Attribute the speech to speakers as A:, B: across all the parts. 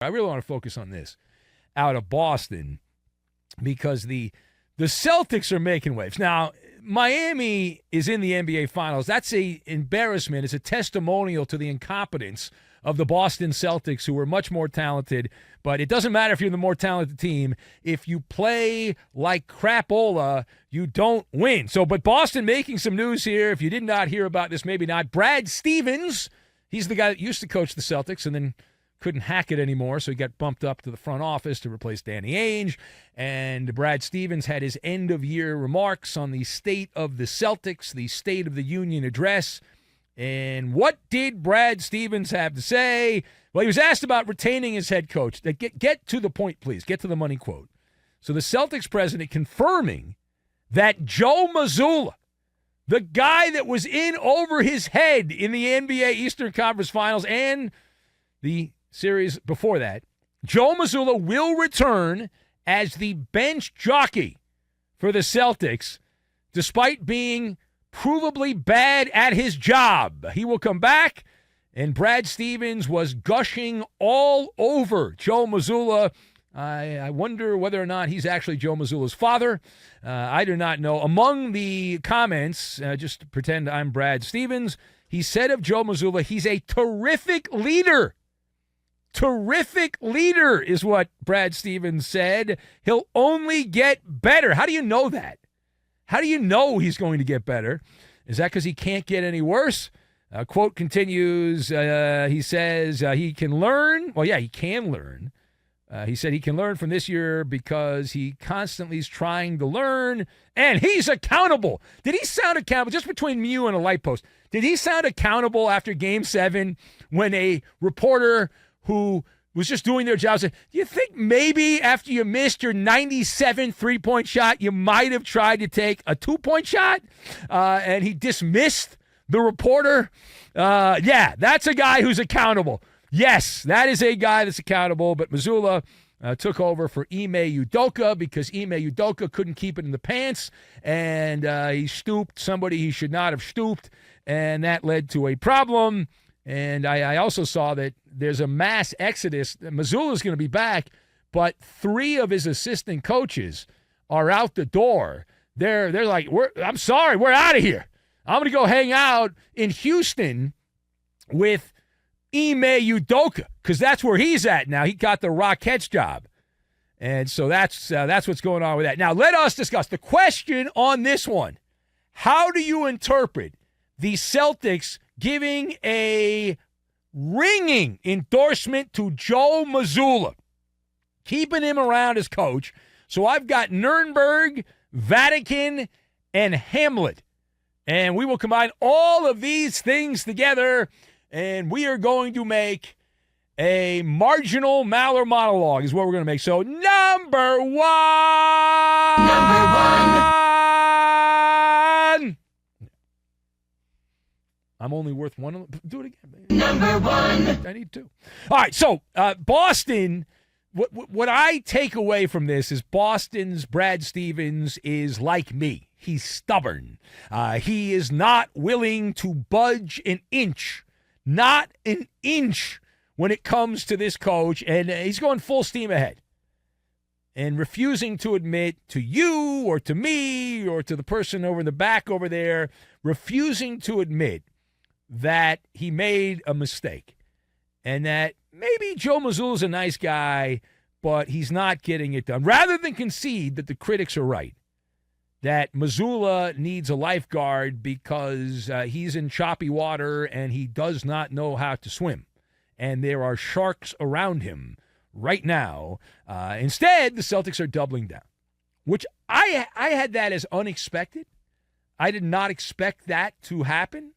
A: I really want to focus on this out of Boston because the Celtics are making waves. Now, Miami is in the NBA Finals. That's an embarrassment. It's a testimonial to the incompetence of the Boston Celtics, who are much more talented. But it doesn't matter if you're the more talented team. If you play like crapola, you don't win. But Boston making some news here. If you did not hear about this, maybe not. Brad Stevens, he's the guy that used to coach the Celtics and then couldn't hack it anymore, so he got bumped up to the front office to replace Danny Ainge. And Brad Stevens had his end-of-year remarks on the state of the Celtics, the State of the Union address. And what did Brad Stevens have to say? Well, he was asked about retaining his head coach. Get to the point, please. Get to the money quote. So the Celtics president confirming that Joe Mazzulla, the guy that was in over his head in the NBA Eastern Conference Finals and the series before that, Joe Mazzulla will return as the bench jockey for the Celtics, despite being provably bad at his job. He will come back, and Brad Stevens was gushing all over Joe Mazzulla. I wonder whether or not he's actually Joe Mazzulla's father. I do not know. Among the comments, just to pretend I'm Brad Stevens, he said of Joe Mazzulla, he's a terrific leader. Terrific leader is what Brad Stevens said. He'll only get better. How do you know that? How do you know he's going to get better? Is that because he can't get any worse? Quote continues, he says he can learn. Well, yeah, he can learn. He said he can learn from this year because he constantly is trying to learn, and he's accountable. Did he sound accountable? Just between you and a light post, did he sound accountable after Game 7 when a reporter who was just doing their job said, do you think maybe after you missed your 97 three-point shot, you might have tried to take a two-point shot? And he dismissed the reporter. Yeah, that's a guy who's accountable. Yes, that is a guy that's accountable. But Mazzulla took over for Ime Udoka because Ime Udoka couldn't keep it in the pants, and he stooped somebody he should not have stooped, and that led to a problem. And I also saw that there's a mass exodus. Mazzulla's going to be back, but 3 of his assistant coaches are out the door. They're like, I'm sorry, we're out of here. I'm going to go hang out in Houston with Ime Udoka because that's where he's at now. He got the Rockets job. And so that's what's going on with that. Now, let us discuss the question on this one. How do you interpret the Celtics giving a ringing endorsement to Joe Mazzulla, keeping him around as coach? So I've got Nuremberg, Vatican, and Hamlet. And we will combine all of these things together, and we are going to make a marginal Maller monologue is what we're going to make. So number one. I'm only worth one. Do it again. Number one. I need 2. All right, so Boston, what I take away from this is Boston's Brad Stevens is like me. He's stubborn. He is not willing to budge an inch. Not an inch when it comes to this coach, and he's going full steam ahead and refusing to admit to you or to me or to the person over in the back over there, refusing to admit that he made a mistake and that maybe Joe Mazzulla's a nice guy, but he's not getting it done. Rather than concede that the critics are right, that Mazzulla needs a lifeguard because he's in choppy water and he does not know how to swim, and there are sharks around him right now. Instead, the Celtics are doubling down, which I had that as unexpected. I did not expect that to happen,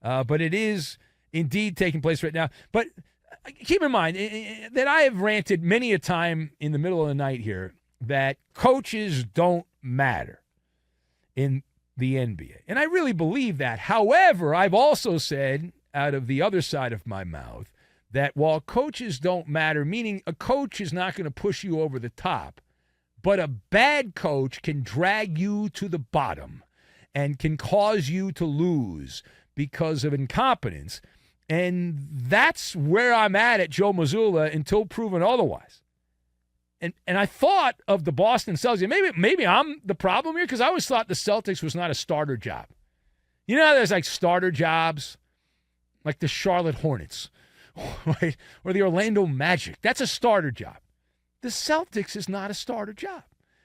A: but it is indeed taking place right now. But keep in mind that I have ranted many a time in the middle of the night here that coaches don't matter in the NBA. And I really believe that. However, I've also said out of the other side of my mouth that while coaches don't matter, meaning a coach is not going to push you over the top, but a bad coach can drag you to the bottom and can cause you to lose because of incompetence. And that's where I'm at Joe Mazzulla until proven otherwise. And I thought of the Boston Celtics. Maybe I'm the problem here because I always thought the Celtics was not a starter job. You know how there's like starter jobs, like the Charlotte Hornets, right? Or the Orlando Magic. That's a starter job. The Celtics is not a starter job.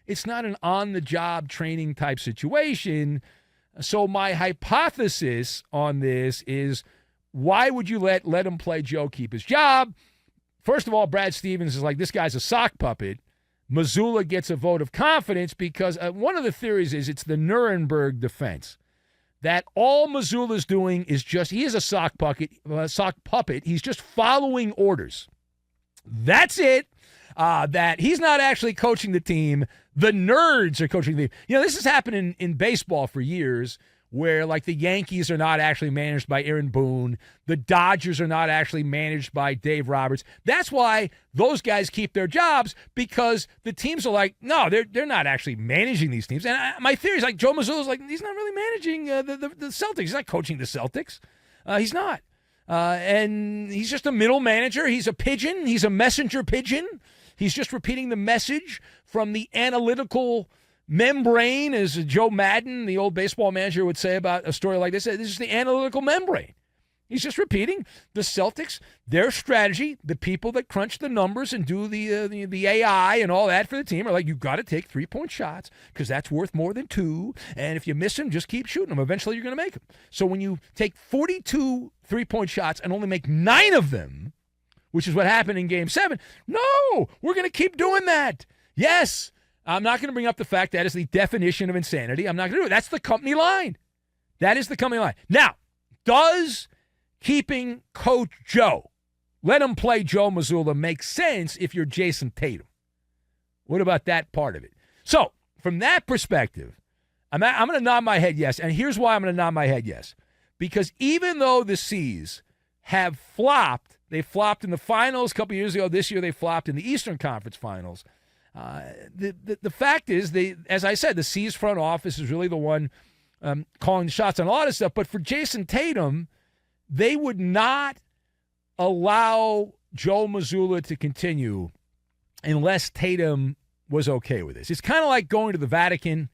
A: It's not an on-the-job training type situation. So my hypothesis on this is, why would you let him play Joe keep his job? First of all, Brad Stevens is like, this guy's a sock puppet. Mazzulla gets a vote of confidence because one of the theories is it's the Nuremberg defense. That all Mazzulla's doing is he is a sock puppet. He's just following orders. That's it. That he's not actually coaching the team. The nerds are coaching the team. You know, this has happened in baseball for years, where like the Yankees are not actually managed by Aaron Boone. The Dodgers are not actually managed by Dave Roberts. That's why those guys keep their jobs, because the teams are like, no, they're not actually managing these teams. And my theory is like Joe Mazzulla is like, he's not really managing the Celtics. He's not coaching the Celtics. He's not. And he's just a middle manager. He's a pigeon. He's a messenger pigeon. He's just repeating the message from the analytical membrane, as Joe Madden, the old baseball manager, would say about a story like this. This is the analytical membrane. He's just repeating the Celtics, their strategy. The people that crunch the numbers and do the AI and all that for the team are like, you've got to take 3-point shots because that's worth more than 2. And if you miss them, just keep shooting them. Eventually, you're going to make them. So when you take 42 3-point shots and only make 9 of them, which is what happened in Game 7, no, we're going to keep doing that. Yes. I'm not going to bring up the fact that is the definition of insanity. I'm not going to do it. That's the company line. That is the company line. Now, does keeping Coach Joe, let him play Joe Mazzulla, make sense if you're Jason Tatum? What about that part of it? So, from that perspective, I'm going to nod my head yes. And here's why I'm going to nod my head yes. Because even though the C's have flopped, they flopped in the finals a couple years ago. This year they flopped in the Eastern Conference Finals. The fact is, as I said, the C's front office is really the one calling the shots on a lot of stuff. But for Jason Tatum, they would not allow Joe Mazzulla to continue unless Tatum was okay with this. It's kind of like going to the Vatican,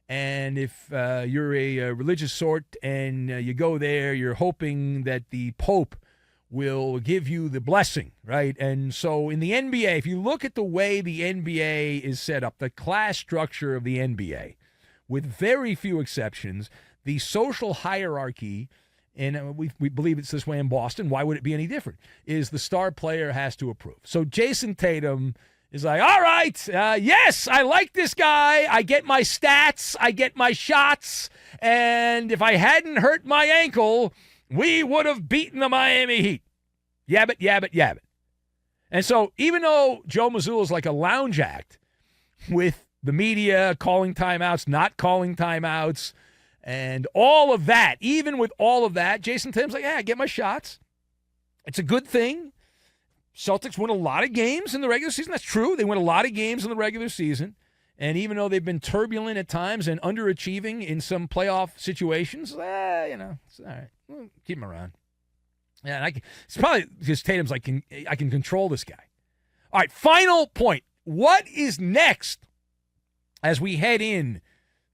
A: and if you're a religious sort and you go there, you're hoping that the Pope will give you the blessing, right? And so in the NBA, if you look at the way the NBA is set up, the class structure of the NBA, with very few exceptions, the social hierarchy, and we believe it's this way in Boston, why would it be any different, is the star player has to approve. So Jason Tatum is like, all right, yes, I like this guy. I get my stats. I get my shots. And if I hadn't hurt my ankle, we would have beaten the Miami Heat. Yabbit, yabbit, yabbit. And so even though Joe Mazzulla is like a lounge act with the media calling timeouts, not calling timeouts, and all of that, even with all of that, Jason Tatum's like, yeah, I get my shots. It's a good thing. Celtics win a lot of games in the regular season. That's true. They win a lot of games in the regular season. And even though they've been turbulent at times and underachieving in some playoff situations, it's all right. We'll keep him around. Yeah, and it's probably because Tatum's like, I can control this guy. All right, final point. What is next as we head in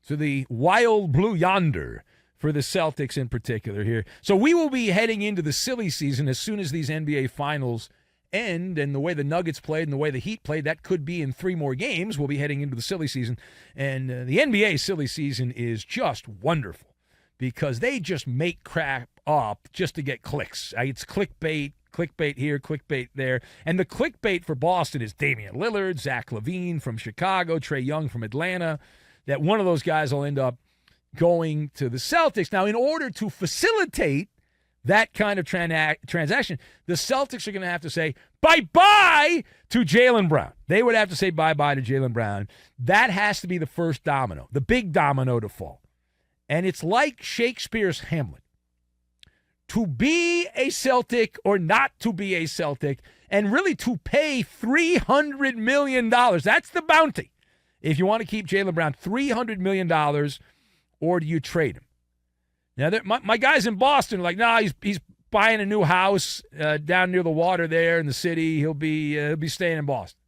A: to the wild blue yonder for the Celtics in particular here? So we will be heading into the silly season as soon as these NBA finals end, and the way the Nuggets played and the way the Heat played, that could be in 3 more games. We'll be heading into the silly season. And the NBA silly season is just wonderful because they just make crap up just to get clicks. It's clickbait here, clickbait there. And the clickbait for Boston is Damian Lillard, Zach LaVine from Chicago, Trae Young from Atlanta, that one of those guys will end up going to the Celtics. Now, in order to facilitate that kind of transaction, the Celtics are going to have to say bye-bye to Jaylen Brown. They would have to say bye-bye to Jaylen Brown. That has to be the first domino, the big domino to fall. And it's like Shakespeare's Hamlet. To be a Celtic or not to be a Celtic, and really to pay $300 million. That's the bounty. If you want to keep Jaylen Brown, $300 million, or do you trade him? Now, my guys in Boston are like, nah, he's buying a new house down near the water there in the city. He'll be staying in Boston.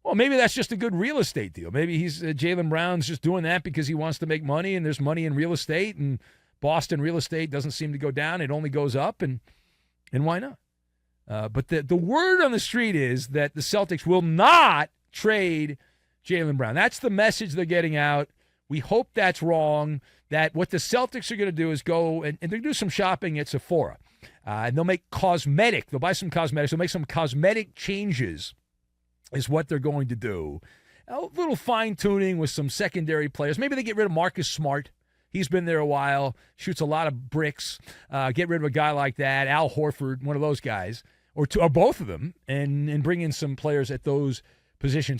A: Well, maybe that's just a good real estate deal. Maybe he's Jaylen Brown's just doing that because he wants to make money, and there's money in real estate, and Boston real estate doesn't seem to go down. It only goes up, and why not? But the word on the street is that the Celtics will not trade Jaylen Brown. That's the message they're getting out. We hope that's wrong, that what the Celtics are going to do is go and they're going to do some shopping at Sephora. And they'll they'll buy some cosmetics. They'll make some cosmetic changes is what they're going to do. A little fine-tuning with some secondary players. Maybe they get rid of Marcus Smart. He's been there a while, shoots a lot of bricks. Get rid of a guy like that, Al Horford, one of those guys, or both of them, and bring in some players at those positions.